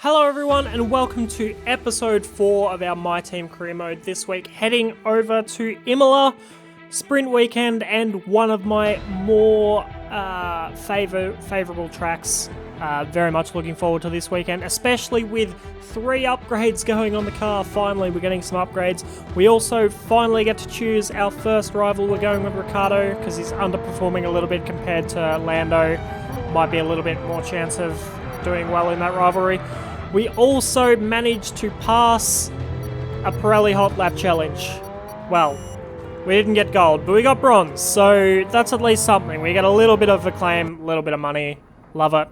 Hello everyone and welcome to episode 4 of our My Team career mode this week, heading over to IMOLA sprint weekend and one of my more favourable tracks. Very much looking forward to this weekend, especially with 3 upgrades going on the car. Finally, we're getting some upgrades. We also finally get to choose our first rival. We're going with Ricardo because he's underperforming a little bit compared to Lando. Might be a little bit more chance of doing well in that rivalry. We also managed to pass a Pirelli Hot Lap Challenge. Well, we didn't get gold, but we got bronze, so that's at least something. We get a little bit of acclaim, a little bit of money. Love it.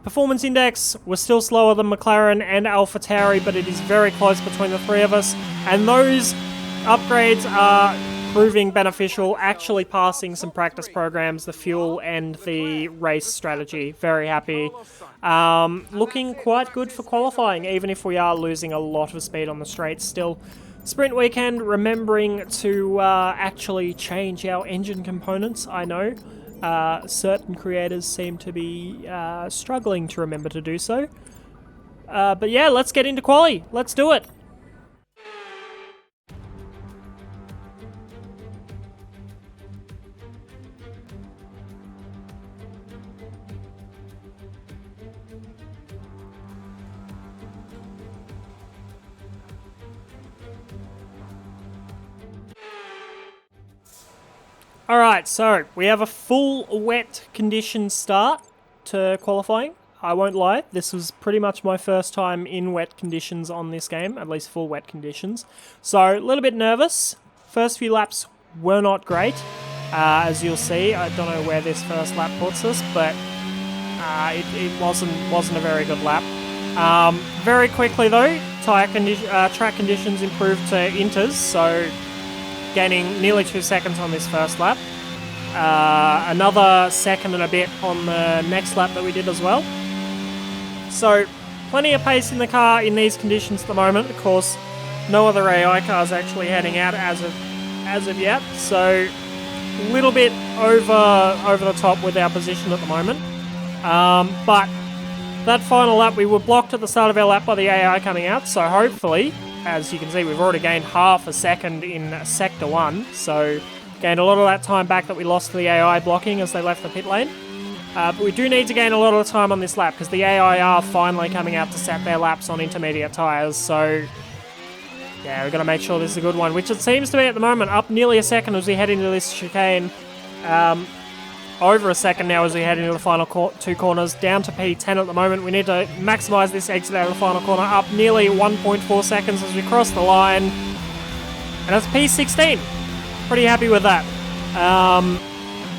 Performance index, we're still slower than McLaren and AlphaTauri, but it is very close between the 3 of us, and those upgrades are proving beneficial, actually passing some practice programs, the fuel and the race strategy. Very happy. Looking quite good for qualifying, even if we are losing a lot of speed on the straights still. Sprint weekend, remembering to actually change our engine components, I know. Certain creators seem to be struggling to remember to do so. But yeah, let's get into quali. Let's do it. Alright, so we have a full wet condition start to qualifying. I won't lie, this was pretty much my first time in wet conditions on this game, at least full wet conditions. So, a little bit nervous. First few laps were not great, as you'll see. I don't know where this first lap puts us, but it wasn't a very good lap. Very quickly though, track conditions improved to inters, so gaining nearly 2 seconds on this first lap. Another second and a bit on the next lap that we did as well. So, plenty of pace in the car in these conditions at the moment. Of course, no other AI cars actually heading out as of yet. So, a little bit over the top with our position at the moment. But that final lap, we were blocked at the start of our lap by the AI coming out. So, hopefully, as you can see, we've already gained half a second in Sector 1, so gained a lot of that time back that we lost to the AI blocking as they left the pit lane. But we do need to gain a lot of the time on this lap, because the AI are finally coming out to set their laps on intermediate tyres, so yeah, we've got to make sure this is a good one, which it seems to be at the moment, up nearly a second as we head into this chicane. Over a second now as we head into the final 2 corners, down to P10 at the moment. We need to maximise this exit out of the final corner, up nearly 1.4 seconds as we cross the line. And that's P16. Pretty happy with that.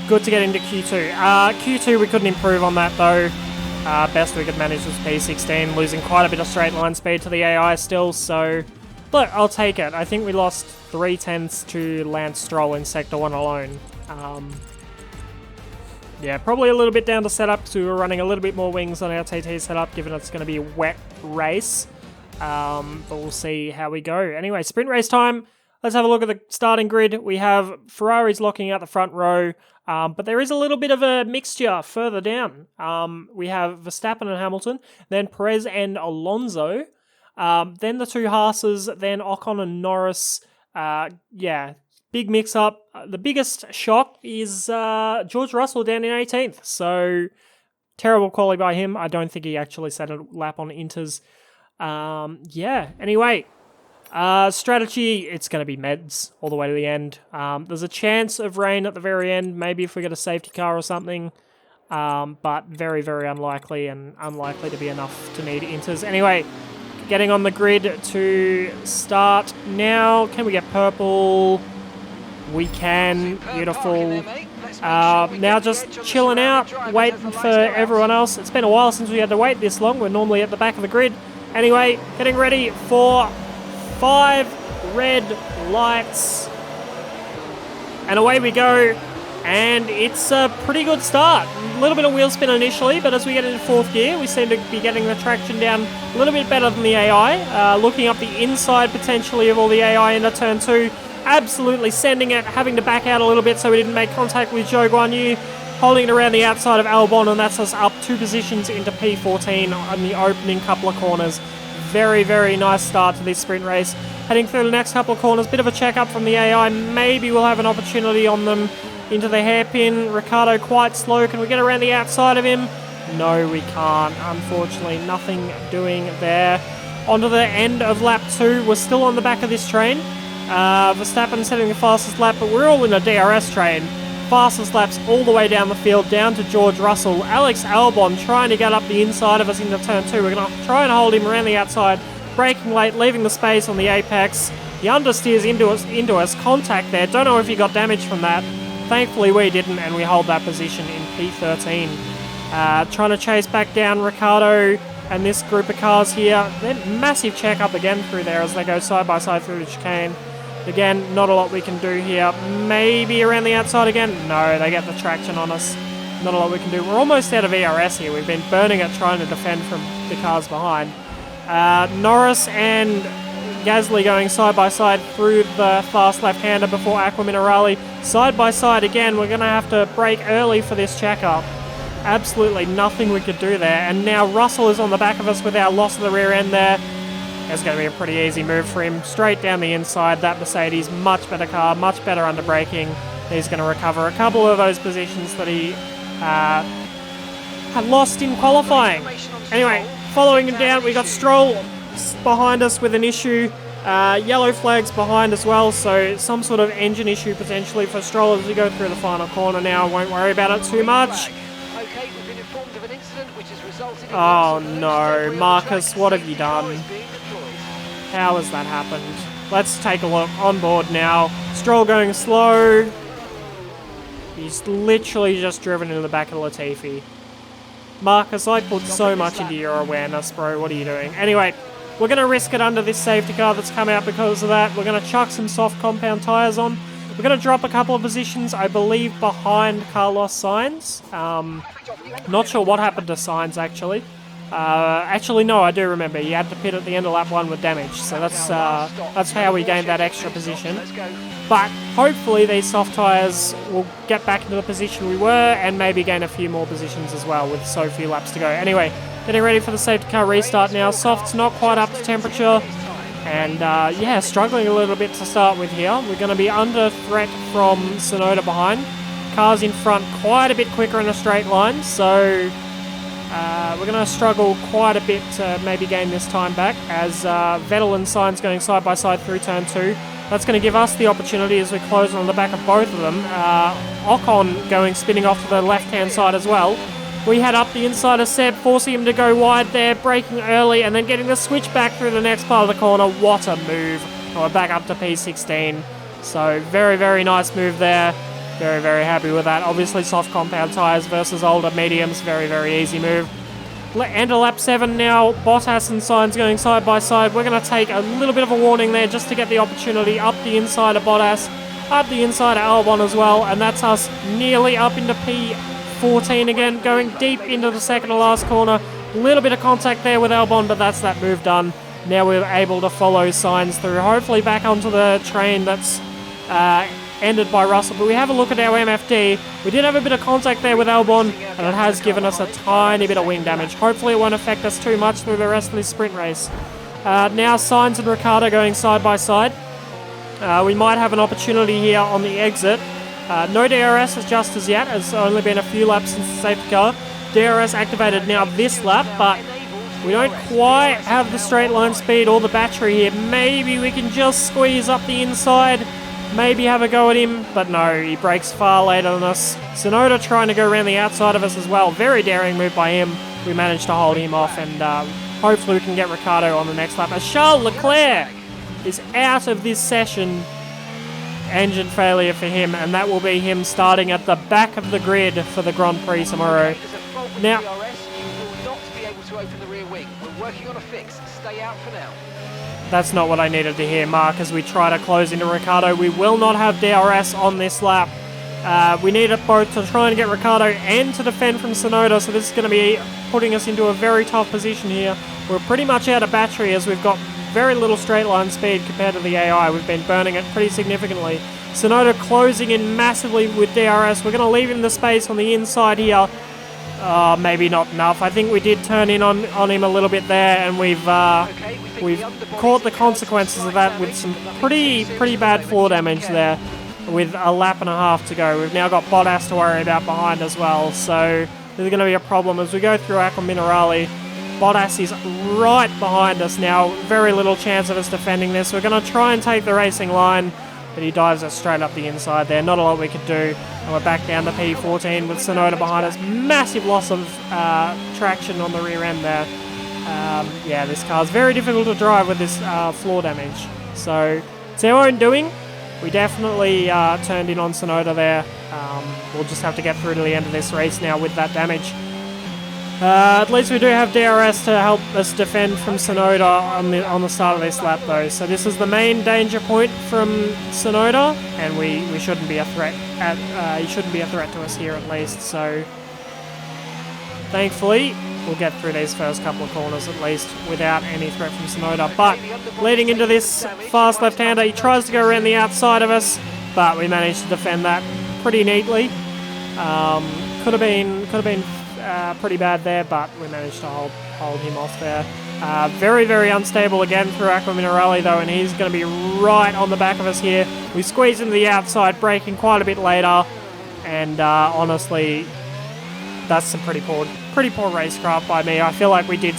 Good to get into Q2. Q2 we couldn't improve on that though. Best we could manage was P16, losing quite a bit of straight line speed to the AI still, so look, I'll take it. I think we lost 3/10 to Lance Stroll in Sector 1 alone. Yeah, probably a little bit down to setup because we were running a little bit more wings on our TT setup, given it's going to be a wet race. But we'll see how we go. Anyway, sprint race time. Let's have a look at the starting grid. We have Ferraris locking out the front row, but there is a little bit of a mixture further down. We have Verstappen and Hamilton, then Perez and Alonso, then the 2 Haas's, then Ocon and Norris. Yeah, big mix-up. The biggest shock is George Russell down in 18th. So, terrible quality by him. I don't think he actually set a lap on inters. Yeah, anyway. Strategy, it's going to be meds all the way to the end. There's a chance of rain at the very end, maybe if we get a safety car or something. But very, very unlikely, and unlikely to be enough to need inters. Anyway, getting on the grid to start now. Can we get purple? We can. Beautiful. Now just chilling out, waiting for everyone else. It's been a while since we had to wait this long. We're normally at the back of the grid. Anyway, getting ready for 5 red lights. And away we go. And it's a pretty good start. A little bit of wheel spin initially, but as we get into 4th gear, we seem to be getting the traction down a little bit better than the AI. Looking up the inside potentially of all the AI into turn 2. Absolutely sending it, having to back out a little bit so we didn't make contact with Zhou Guanyu. holding it around the outside of Albon, and that's us up 2 positions into P14 on the opening couple of corners. Very, very nice start to this sprint race. Heading through the next couple of corners, bit of a check-up from the AI. Maybe we'll have an opportunity on them into the hairpin. Ricciardo quite slow. Can we get around the outside of him? No, we can't. Unfortunately, nothing doing there. Onto the end of lap 2. We're still on the back of this train. Verstappen's setting the fastest lap, but we're all in a DRS train. Fastest laps all the way down the field, down to George Russell. Alex Albon trying to get up the inside of us into turn 2. We're going to try and hold him around the outside. Braking late, leaving the space on the apex. He understeers into us. Contact there. Don't know if he got damage from that. Thankfully we didn't, and we hold that position in P13. Trying to chase back down Ricciardo and this group of cars here. Then massive check up again through there as they go side by side through the chicane. Again, not a lot we can do here. Maybe around the outside again? No, they get the traction on us. Not a lot we can do. We're almost out of ERS here. We've been burning it trying to defend from the cars behind. Norris and Gasly going side by side through the fast left-hander before Aqua Minerale. Side by side again. We're going to have to brake early for this check-up. Absolutely nothing we could do there. And now Russell is on the back of us with our loss of the rear end there. It's going to be a pretty easy move for him. Straight down the inside. That Mercedes, much better car, much better under braking. He's going to recover a couple of those positions that he had lost in qualifying. Anyway, following him down, we got Stroll behind us with an issue. Yellow flags behind as well, so some sort of engine issue potentially for Stroll as we go through the final corner now. Won't worry about it too much. Oh no, Marcus, what have you done? How has that happened? Let's take a look. On board now. Stroll going slow. He's literally just driven into the back of Latifi. Marcus, I put so much into your awareness, bro. What are you doing? Anyway, we're going to risk it under this safety car that's come out because of that. We're going to chuck some soft compound tyres on. We're going to drop a couple of positions, I believe, behind Carlos Sainz. Not sure what happened to Sainz, actually. Actually, no, I do remember. He had to pit at the end of lap 1 with damage, so that's how we gained that extra position. But hopefully these soft tyres will get back into the position we were and maybe gain a few more positions as well with so few laps to go. Anyway, getting ready for the safety car restart now. Soft's not quite up to temperature. And yeah, struggling a little bit to start with here. We're going to be under threat from Tsunoda behind. Cars in front quite a bit quicker in a straight line, so we're going to struggle quite a bit to maybe gain this time back as Vettel and Sainz going side by side through turn 2. That's going to give us the opportunity as we close on the back of both of them. Ocon going spinning off to the left-hand side as well. We had up the inside of Seb, forcing him to go wide there, braking early, and then getting the switch back through the next part of the corner. What a move. And we're back up to P16. So very, very nice move there. Very, very happy with that. Obviously, soft compound tyres versus older mediums. Very, very easy move. End of lap 7 now. Bottas and Sainz going side by side. We're going to take a little bit of a warning there just to get the opportunity up the inside of Bottas, up the inside of Albon as well, and that's us nearly up into P14 again, going deep into the second to last corner. A little bit of contact there with Albon, but that's that move done. Now we're able to follow Sainz through, hopefully back onto the train that's ended by Russell. But we have a look at our MFD. We did have a bit of contact there with Albon, and it has given us a tiny bit of wing damage. Hopefully it won't affect us too much through the rest of this sprint race. Now Sainz and Ricciardo going side by side. We might have an opportunity here on the exit. No DRS as just as yet. It's only been a few laps since the safety car. DRS activated now this lap, but we don't quite have the straight line speed or the battery here. Maybe we can just squeeze up the inside. Maybe have a go at him, but no, he brakes far later than us. Tsunoda trying to go around the outside of us as well. Very daring move by him. We managed to hold him off, and hopefully we can get Ricciardo on the next lap. As Charles Leclerc is out of this session. Engine failure for him, and that will be him starting at the back of the grid for the Grand Prix tomorrow. Now, that's not what I needed to hear, Mark, as we try to close into Ricciardo. We will not have DRS on this lap. We need it both to try and get Ricciardo and to defend from Tsunoda, so this is going to be putting us into a very tough position here. We're pretty much out of battery as we've got very little straight line speed compared to the AI. We've been burning it pretty significantly. Tsunoda closing in massively with DRS. We're going to leave him the space on the inside here. Maybe not enough. I think we did turn in on him a little bit there, and we've caught the consequences of that with some pretty bad floor damage there with a lap and a half to go. We've now got Bottas to worry about behind as well, so there's going to be a problem as we go through Aqua Minerale. Bottas is right behind us now. Very little chance of us defending this. We're going to try and take the racing line, but he dives us straight up the inside there. Not a lot we could do. And we're back down to P14 with Tsunoda behind us. Massive loss of traction on the rear end there. Yeah, this car's very difficult to drive with this floor damage. So it's our own doing. We definitely turned in on Tsunoda there. We'll just have to get through to the end of this race now with that damage. At least we do have DRS to help us defend from Tsunoda on the start of this lap though. So this is the main danger point from Tsunoda, and we shouldn't be a threat. He shouldn't be a threat to us here at least. So thankfully we'll get through these first couple of corners at least without any threat from Tsunoda. But leading into this fast left-hander, he tries to go around the outside of us, but we managed to defend that pretty neatly. Could have been pretty bad there, but we managed to hold him off there. Very unstable again through Aqua Minerale though, and he's going to be right on the back of us here. We squeeze into the outside, braking quite a bit later, and honestly, that's some pretty poor racecraft by me. I feel like we did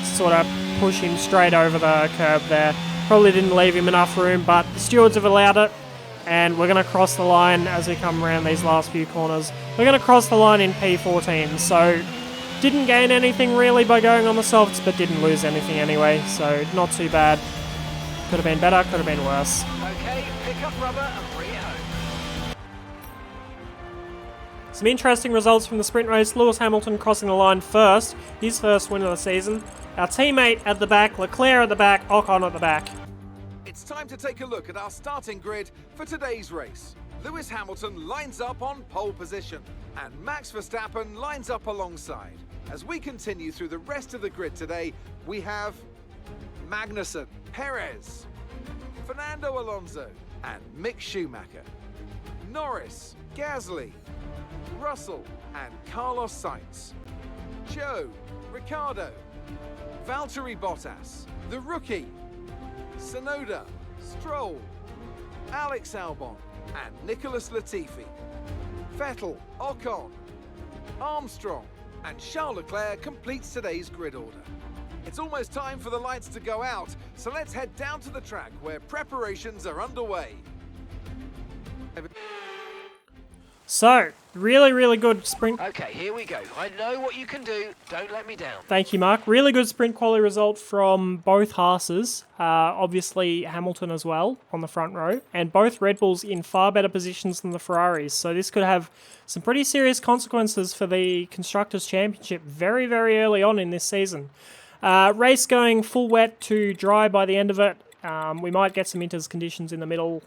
sort of push him straight over the curb there. Probably didn't leave him enough room, but the stewards have allowed it. And we're going to cross the line as we come around these last few corners. We're going to cross the line in P14, so didn't gain anything really by going on the softs, but didn't lose anything anyway, so not too bad. Could have been better, could have been worse. Okay, pick up rubber and bring it home. Some interesting results from the sprint race. Lewis Hamilton crossing the line first, his first win of the season. Our teammate at the back, Leclerc at the back, Ocon at the back. It's time to take a look at our starting grid for today's race. Lewis Hamilton lines up on pole position, and Max Verstappen lines up alongside. As we continue through the rest of the grid today, we have Magnussen, Perez, Fernando Alonso, and Mick Schumacher, Norris, Gasly, Russell, and Carlos Sainz, Joe, Ricciardo, Valtteri Bottas, the rookie, Tsunoda, Stroll, Alex Albon, and Nicholas Latifi. Vettel, Ocon, Armstrong, and Charles Leclerc completes today's grid order. It's almost time for the lights to go out, so let's head down to the track where preparations are underway. So, really good sprint. Okay, here we go. I know what you can do. Don't let me down. Thank you, Mark. Really good sprint quality result from both Haases. Obviously, Hamilton as well on the front row. And both Red Bulls in far better positions than the Ferraris. So this could have some pretty serious consequences for the Constructors' Championship very early on in this season. Race going full wet to dry by the end of it. We might get some inters conditions in the middle.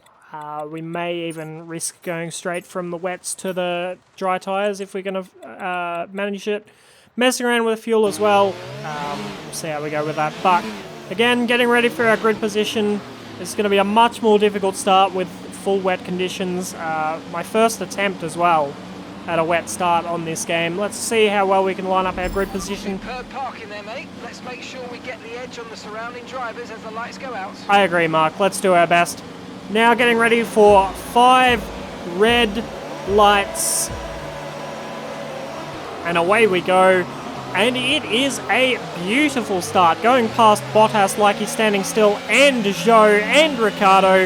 We may even risk going straight from the wets to the dry tyres if we're going to manage it. Messing around with fuel as well. We'll see how we go with that. But again, getting ready for our grid position. It's going to be a much more difficult start with full wet conditions. My first attempt as well at a wet start on this game. Let's see how well we can line up our grid position. Superb parking there, mate. Let's make sure we get the edge on the surrounding drivers as the lights go out. I agree, Mark. Let's do our best. Now getting ready for 5 red lights. And away we go. And it is a beautiful start. Going past Bottas like he's standing still, and Zhou and Ricciardo.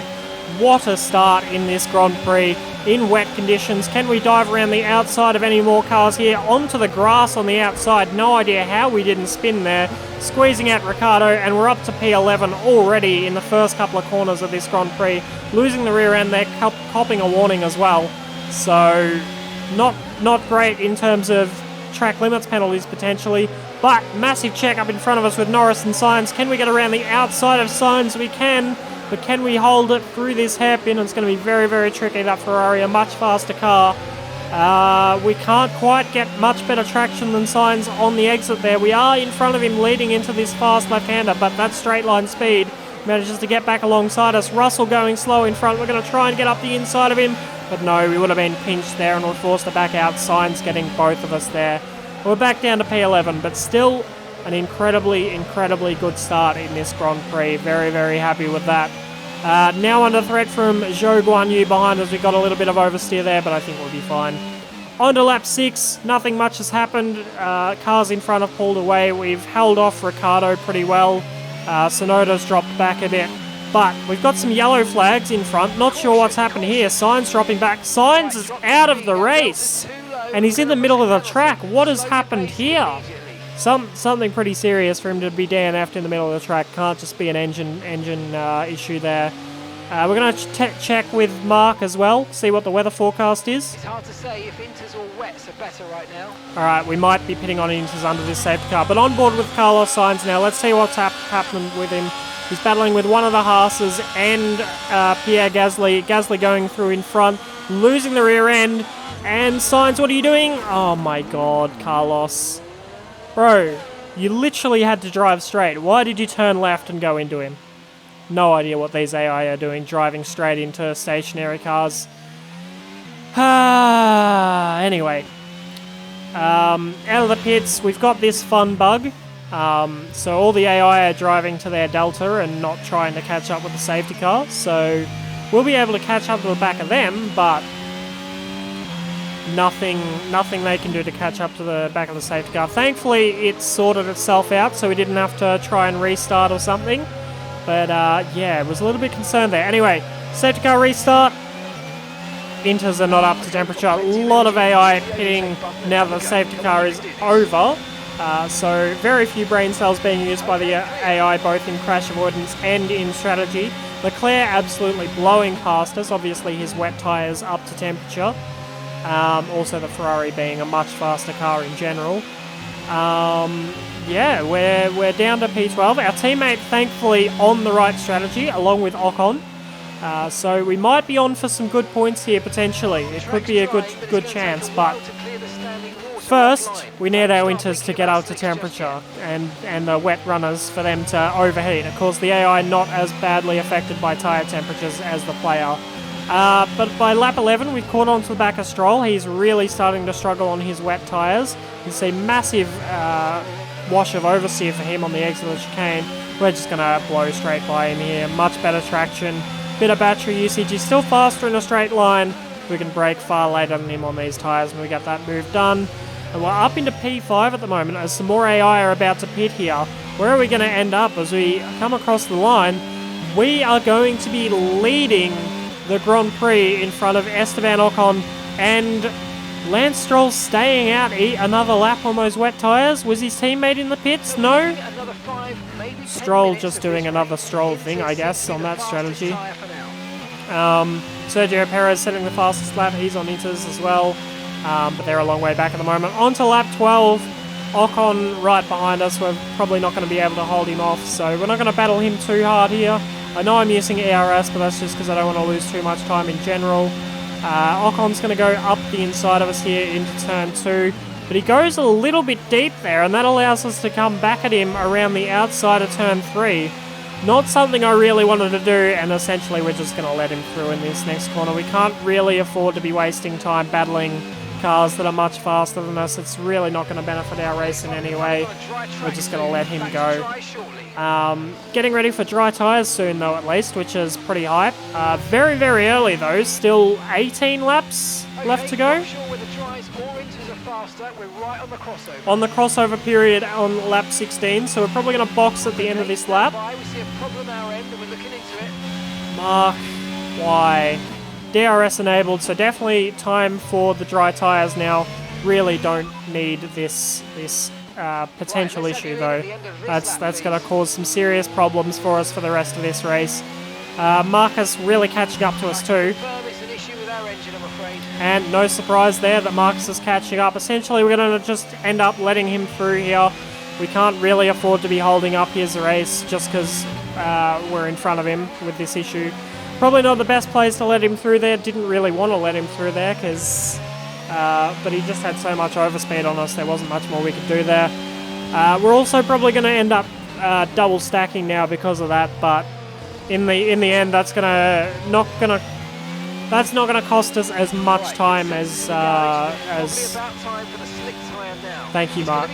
What a start in this Grand Prix in wet conditions. Can we dive around the outside of any more cars here? Onto the grass on the outside. No idea how we didn't spin there. Squeezing out Ricciardo, and we're up to P11 already in the first couple of corners of this Grand Prix. Losing the rear end there, copping a warning as well. So, not great in terms of track limits penalties potentially, but massive check up in front of us with Norris and Sainz. Can we get around the outside of Sainz? We can, but can we hold it through this hairpin? It's going to be very tricky. That Ferrari, a much faster car. We can't quite get much better traction than Sainz on the exit there. We are in front of him leading into this fast left-hander, but that straight line speed manages to get back alongside us. Russell going slow in front. We're going to try and get up the inside of him, but no, we would have been pinched there and we're forced to back out. Signs getting both of us there. We're back down to P11, but still an incredibly good start in this Grand Prix. Very, very happy with that. Now under threat from Zhou Guanyu behind us. We got a little bit of oversteer there, but I think we'll be fine. On to lap 6, nothing much has happened. Cars in front have pulled away. We've held off Ricciardo pretty well. Sonoda's dropped back a bit. But we've got some yellow flags in front. Not sure what's happened here. Sainz dropping back. Sainz is out of the race. And he's in the middle of the track. What has happened here? Something pretty serious for him to be DNF'd in the middle of the track. Can't just be an engine issue there. We're going to check with Mark as well, see what the weather forecast is. It's hard to say if Inters or wets are better right now. Alright, we might be pitting on Inters under this safety car, but on board with Carlos Sainz now. Let's see what's happening with him. He's battling with one of the Haas's and Pierre Gasly. Gasly going through in front, losing the rear end. And Sainz, what are you doing? Oh my god, Carlos. Bro, you literally had to drive straight. Why did you turn left and go into him? No idea what these AI are doing, driving straight into stationary cars. Anyway. Out of the pits, we've got this fun bug. So all the AI are driving to their Delta and not trying to catch up with the safety car. So we'll be able to catch up to the back of them, but nothing they can do to catch up to the back of the safety car. Thankfully, it sorted itself out, so we didn't have to try and restart or something. But, yeah, it was a little bit concerned there. Anyway, safety car restart. Inters are not up to temperature. A lot of AI pitting now that the safety car is over. So, very few brain cells being used by the AI, both in crash avoidance and in strategy. Leclerc absolutely blowing past us. Obviously, his wet tyres up to temperature. Also, the Ferrari being a much faster car in general. Yeah, we're down to P12. Our teammate, thankfully, on the right strategy, along with Ocon. So we might be on for some good points here, potentially. It could be a good chance, but first, we need our Inters to get up to temperature and the wet runners for them to overheat. Of course, the AI not as badly affected by tyre temperatures as the player. But by lap 11, we've caught on to the back of Stroll. He's really starting to struggle on his wet tyres. You see massive wash of oversteer for him on the exit of the chicane. We're just going to blow straight by him here. Much better traction, bit of battery usage. He's still faster in a straight line. We can brake far later than him on these tyres when we get that move done. And we're up into P5 at the moment as some more AI are about to pit here. Where are we going to end up as we come across the line? We are going to be leading the Grand Prix in front of Esteban Ocon and Lance Stroll staying out another lap on those wet tyres. Was his teammate in the pits? No. Stroll just doing another Stroll thing, I guess, on that strategy. Sergio Perez setting the fastest lap. He's on Inters as well, but they're a long way back at the moment. On to lap 12. Ocon right behind us. We're probably not going to be able to hold him off, so we're not going to battle him too hard here. I know I'm using ERS, but that's just because I don't want to lose too much time in general. Ocon's going to go up the inside of us here into turn 2, but he goes a little bit deep there, and that allows us to come back at him around the outside of turn 3. Not something I really wanted to do, and essentially we're just going to let him through in this next corner. We can't really afford to be wasting time battling cars that are much faster than us. It's really not going to benefit our race in any way. We're just going to let him go. Getting ready for dry tyres soon though, at least, which is pretty hype. Very, very early though, still 18 laps left to go. On the crossover period on lap 16, so we're probably going to box at the end of this lap. Mark, why? DRS enabled, so definitely time for the dry tyres now. Really don't need this potential issue though. That's going to cause some serious problems for us for the rest of this race. Marcus really catching up to us too. And no surprise there that Marcus is catching up. Essentially we're going to just end up letting him through here. We can't really afford to be holding up his race just because we're in front of him with this issue. Probably not the best place to let him through there. Didn't really want to let him through there because... but he just had so much overspeed on us, there wasn't much more we could do there. We're also probably going to end up double stacking now because of that, but in the end, that's not gonna cost us as much time as. Thank you, Mark.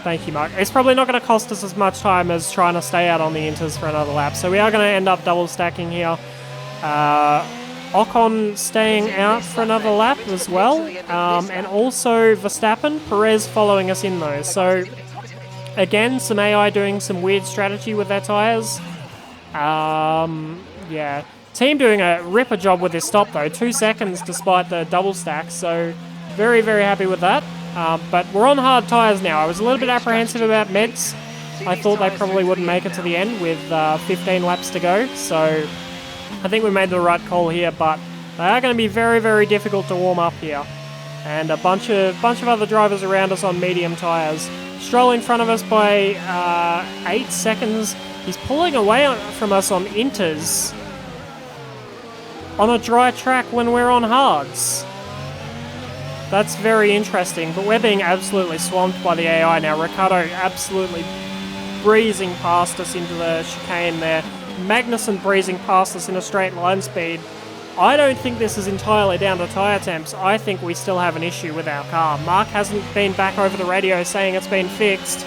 Thank you, Mark. It's probably not going to cost us as much time as trying to stay out on the inters for another lap. So we are going to end up double stacking here. Ocon staying out for another lap as well, and also Verstappen, Perez following us in though. So again, some AI doing some weird strategy with their tyres. Yeah. Team doing a ripper job with this stop though, 2 seconds despite the double stack, so very, very happy with that. But we're on hard tyres now. I was a little bit apprehensive about Meds. I thought they probably wouldn't make it to the end with 15 laps to go, so I think we made the right call here, but they are going to be very, very difficult to warm up here. And a bunch of other drivers around us on medium tyres. Stroll in front of us by 8 seconds. He's pulling away from us on inters on a dry track when we're on hards. That's very interesting, but we're being absolutely swamped by the AI now. Ricardo absolutely breezing past us into the chicane there. Magnussen breezing past us in a straight line speed. I don't think this is entirely down to tyre temps. I think we still have an issue with our car. Mark hasn't been back over the radio saying it's been fixed.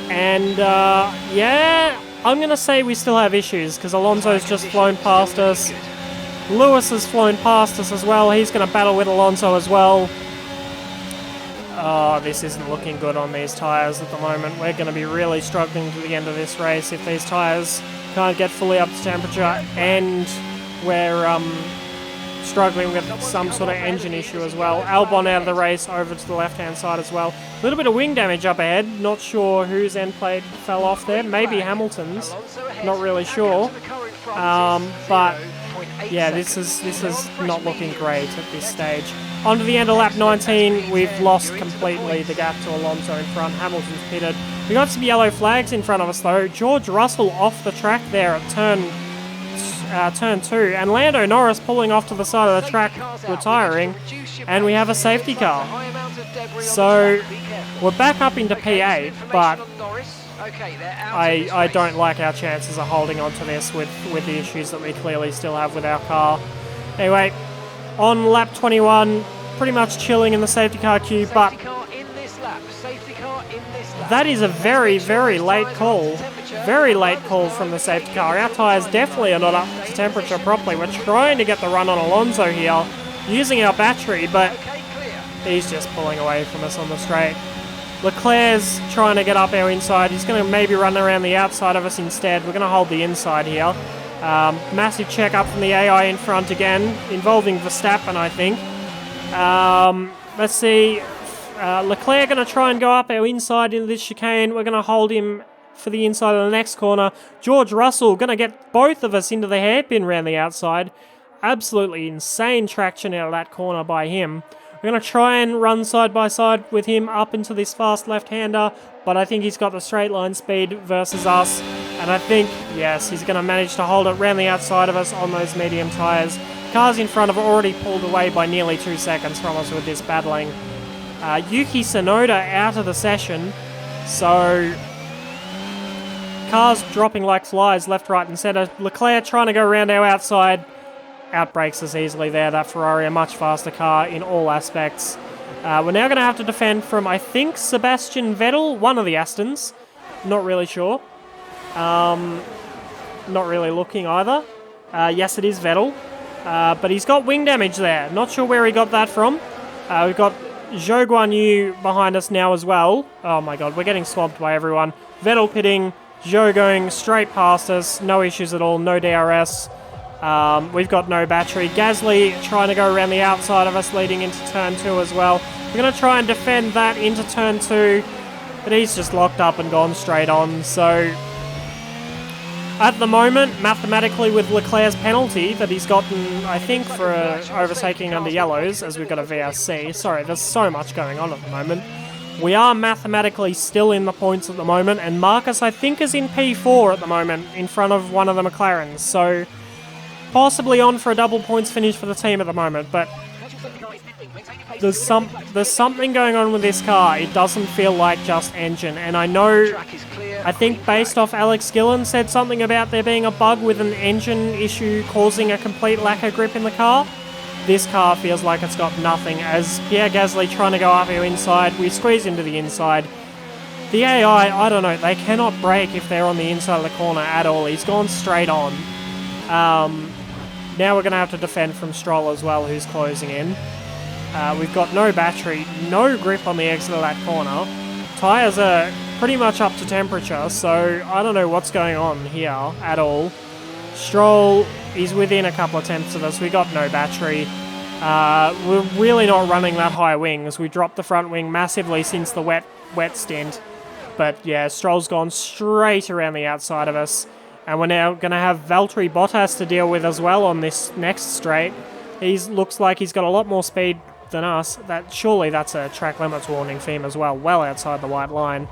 And yeah, I'm going to say we still have issues because Alonso's just flown past us. Lewis has flown past us as well. He's going to battle with Alonso as well. Oh, this isn't looking good on these tyres at the moment. We're going to be really struggling to the end of this race if these tyres can't get fully up to temperature and we're struggling with some sort of engine issue as well. Albon out of the race over to the left-hand side as well. A little bit of wing damage up ahead. Not sure whose end plate fell off there. Maybe Hamilton's. Not really sure. But yeah, this is not looking great at this stage. On to the end of lap 19, we've lost completely the gap to Alonso in front. Hamilton's pitted. We got some yellow flags in front of us though. George Russell off the track there at turn 2, and Lando Norris pulling off to the side of the track, retiring, and we have a safety car. So we're back up into P8, but I don't like our chances of holding on to this with the issues that we clearly still have with our car. Anyway, on lap 21, pretty much chilling in the safety car queue, but that is a very, very late call. Very late call from the safety car. Our tyres definitely are not up to temperature properly. We're trying to get the run on Alonso here, using our battery, but he's just pulling away from us on the straight. Leclerc's trying to get up our inside. He's going to maybe run around the outside of us instead. We're going to hold the inside here. Massive check up from the AI in front again, involving Verstappen, I think. Let's see. Leclerc going to try and go up our inside into this chicane. We're going to hold him for the inside of the next corner. George Russell going to get both of us into the hairpin around the outside. Absolutely insane traction out of that corner by him. We're going to try and run side by side with him up into this fast left-hander, but I think he's got the straight line speed versus us, and I think, yes, he's going to manage to hold it around the outside of us on those medium tyres. Cars in front have already pulled away by nearly 2 seconds from us with this battling. Yuki Tsunoda out of the session, so cars dropping like flies left, right and centre. Leclerc trying to go around our outside, outbrakes us easily there. That Ferrari, a much faster car in all aspects. We're now going to have to defend from, I think, Sebastian Vettel, one of the Astons. Not really sure. Not really looking either. Yes, it is Vettel. But he's got wing damage there. Not sure where he got that from. We've got Zhou Guanyu behind us now as well. Oh my god, we're getting swamped by everyone. Vettel pitting, Zhou going straight past us. No issues at all, no DRS. We've got no battery. Gasly trying to go around the outside of us leading into turn 2 as well. We're going to try and defend that into turn 2, but he's just locked up and gone straight on. So at the moment, mathematically with Leclerc's penalty that he's gotten, I think, for overtaking under yellows, as we've got a VRC. Sorry, there's so much going on at the moment. We are mathematically still in the points at the moment, and Marcus, I think, is in P4 at the moment, in front of one of the McLarens. So possibly on for a double points finish for the team at the moment, but there's something going on with this car. It doesn't feel like just engine, and I know, Track is clear. I think based off Alex Gillen said something about there being a bug with an engine issue causing a complete lack of grip in the car. This car feels like it's got nothing. As Pierre Gasly trying to go up here inside, we squeeze into the inside. The AI, I don't know, they cannot brake if they're on the inside of the corner at all. He's gone straight on. Now we're going to have to defend from Stroll as well, who's closing in. We've got no battery, no grip on the exit of that corner. Tyres are pretty much up to temperature, so I don't know what's going on here at all. Stroll is within a couple of tenths of us. We got no battery. We're really not running that high wings. We dropped the front wing massively since the wet stint. But yeah, Stroll's gone straight around the outside of us. And we're now going to have Valtteri Bottas to deal with as well on this next straight. He looks like he's got a lot more speed than us. Surely that's a track limits warning for him as well, well outside the white line.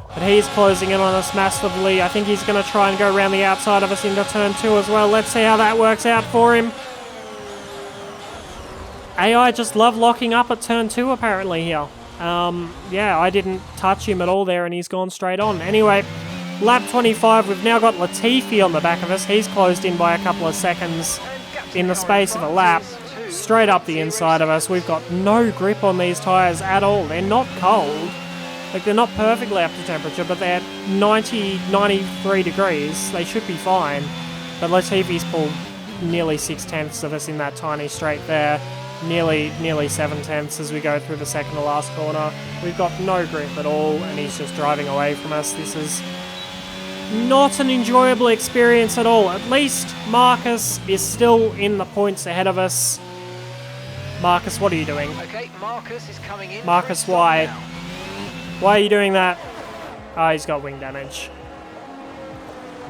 But he's closing in on us massively. I think he's going to try and go around the outside of us into turn 2 as well. Let's see how that works out for him. AI just love locking up at turn 2 apparently here. Yeah, I didn't touch him at all there and he's gone straight on. Anyway, lap 25, we've now got Latifi on the back of us. He's closed in by a couple of seconds in the space of a lap. Straight up the inside of us. We've got no grip on these tyres at all. They're not cold. Like, they're not perfectly up to temperature, but they're 90, 93 degrees. They should be fine. But Latifi's pulled nearly 6/10 of us in that tiny straight there. Nearly 7/10 as we go through the second to last corner. We've got no grip at all, and he's just driving away from us. This is not an enjoyable experience at all. At least Marcus is still in the points ahead of us. Marcus, what are you doing? Okay, Marcus is coming in. Marcus, why? Now. Why are you doing that? Oh, he's got wing damage.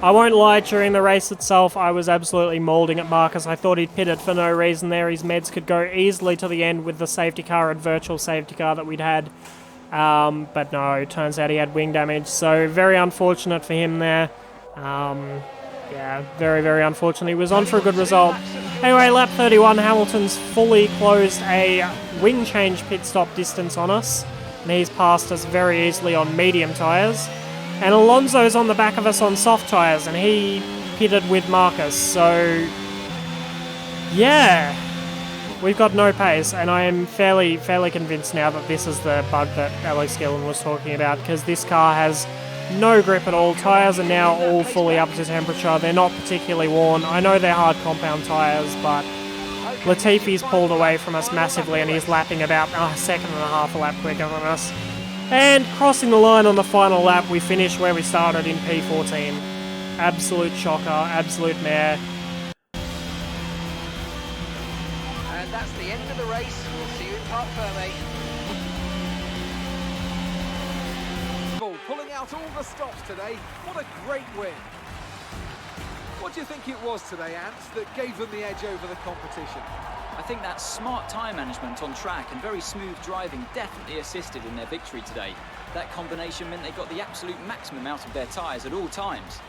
I won't lie, during the race itself, I was absolutely moulding at Marcus. I thought he'd pitted for no reason there. His meds could go easily to the end with the safety car and virtual safety car that we'd had. But no, turns out he had wing damage, so very unfortunate for him there. Yeah, very, very unfortunate. He was on for a good result. Anyway, lap 31, Hamilton's fully closed a wing change pit stop distance on us, and he's passed us very easily on medium tyres. And Alonso's on the back of us on soft tyres, and he pitted with Marcus, so yeah. We've got no pace, and I am fairly convinced now that this is the bug that Alex Gillen was talking about, because this car has no grip at all. Tyres are now all fully up to temperature. They're not particularly worn. I know they're hard compound tyres, but Latifi's pulled away from us massively, and he's lapping about a second and a half a lap quicker than us. And crossing the line on the final lap, we finish where we started in P14. Absolute shocker, absolute mare. And that's the end of the race. We'll see you in Parc Fermé. Pulling out all the stops today. What a great win. What do you think it was today, Ant, that gave them the edge over the competition? I think that smart tyre management on track and very smooth driving definitely assisted in their victory today. That combination meant they got the absolute maximum out of their tyres at all times.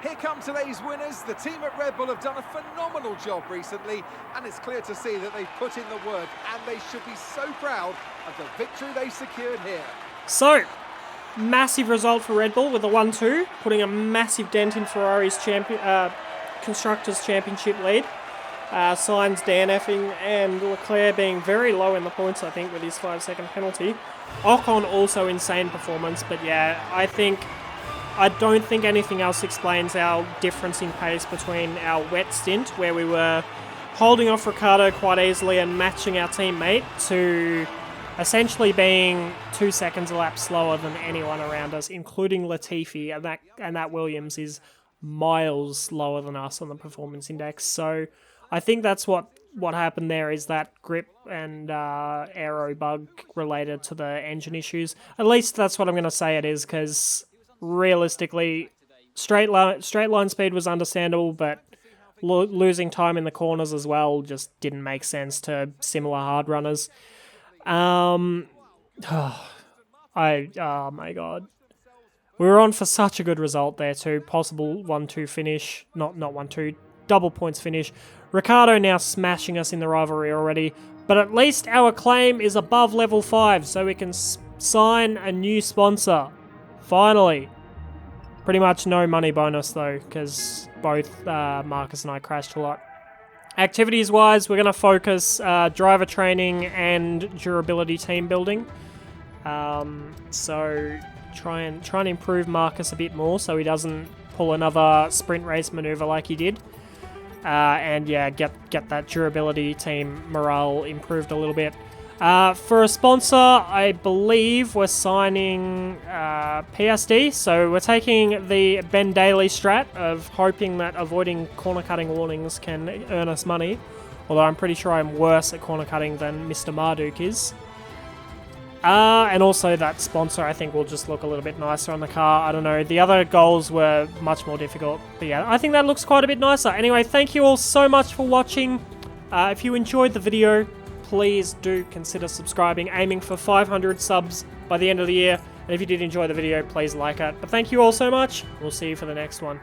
Here come today's winners. The team at Red Bull have done a phenomenal job recently, and it's clear to see that they've put in the work, and they should be so proud of the victory they secured here. So, massive result for Red Bull with a 1-2, putting a massive dent in Ferrari's Constructors' Championship lead. Sainz DNFing and Leclerc being very low in the points, I think, with his 5-second penalty. Ocon also insane performance, but yeah, I don't think anything else explains our difference in pace between our wet stint, where we were holding off Ricciardo quite easily and matching our teammate, to essentially being 2 seconds a lap slower than anyone around us, including Latifi, and that Williams is miles slower than us on the performance index. So I think that's what happened there, is that grip and aero bug related to the engine issues. At least that's what I'm going to say it is, because realistically, straight line speed was understandable, but losing time in the corners as well just didn't make sense to similar hard runners. Oh my god. We were on for such a good result there too. Possible 1-2 finish. Not 1-2. Double points finish. Ricciardo now smashing us in the rivalry already. But at least our claim is above level 5, so we can sign a new sponsor. Finally. Pretty much no money bonus though, because both Marcus and I crashed a lot. Activities wise, we're going to focus driver training and durability team building. So try and improve Marcus a bit more so he doesn't pull another sprint race maneuver like he did. And yeah, get that durability team morale improved a little bit. For a sponsor, I believe we're signing PSD, so we're taking the Ben Daly strat of hoping that avoiding corner cutting warnings can earn us money, although I'm pretty sure I'm worse at corner cutting than Mr. Marduk is. And also that sponsor I think will just look a little bit nicer on the car. I don't know, the other goals were much more difficult, but yeah, I think that looks quite a bit nicer. Anyway, thank you all so much for watching. If you enjoyed the video, please do consider subscribing, aiming for 500 subs by the end of the year. And if you did enjoy the video, please like it. But thank you all so much. We'll see you for the next one.